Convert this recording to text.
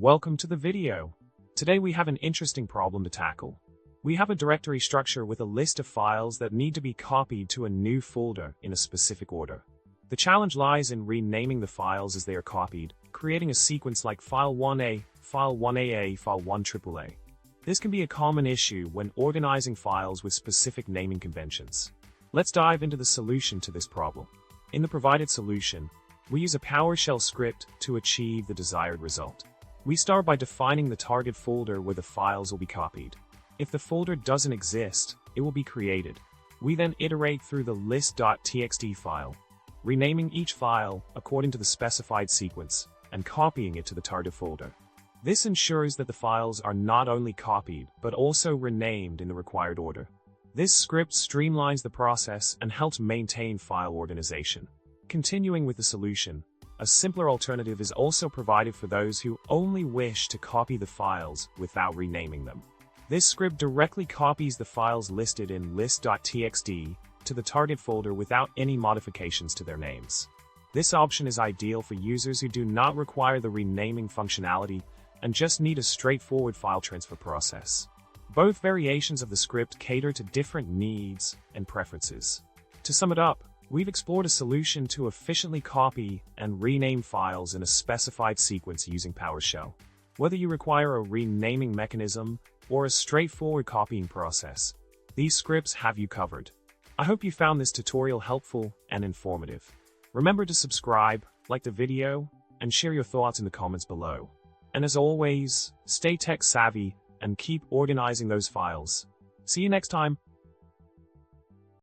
Welcome to the video. Today we have an interesting problem to tackle. We have a directory structure with a list of files that need to be copied to a new folder in a specific order. The challenge lies in renaming the files as they are copied, creating a sequence like file 1A, file 1AA, file 1AAA. This can be a common issue when organizing files with specific naming conventions. Let's dive into the solution to this problem. In the provided solution, we use a PowerShell script to achieve the desired result. We start by defining the target folder where the files will be copied. If the folder doesn't exist, it will be created. We then iterate through the list.txt file, renaming each file according to the specified sequence and copying it to the target folder. This ensures that the files are not only copied, but also renamed in the required order. This script streamlines the process and helps maintain file organization. Continuing with the solution, a simpler alternative is also provided for those who only wish to copy the files without renaming them. This script directly copies the files listed in list.txt to the target folder without any modifications to their names. This option is ideal for users who do not require the renaming functionality and just need a straightforward file transfer process. Both variations of the script cater to different needs and preferences. To sum it up, we've explored a solution to efficiently copy and rename files in a specified sequence using PowerShell. Whether you require a renaming mechanism or a straightforward copying process, these scripts have you covered. I hope you found this tutorial helpful and informative. Remember to subscribe, like the video, and share your thoughts in the comments below. And as always, stay tech savvy and keep organizing those files. See you next time.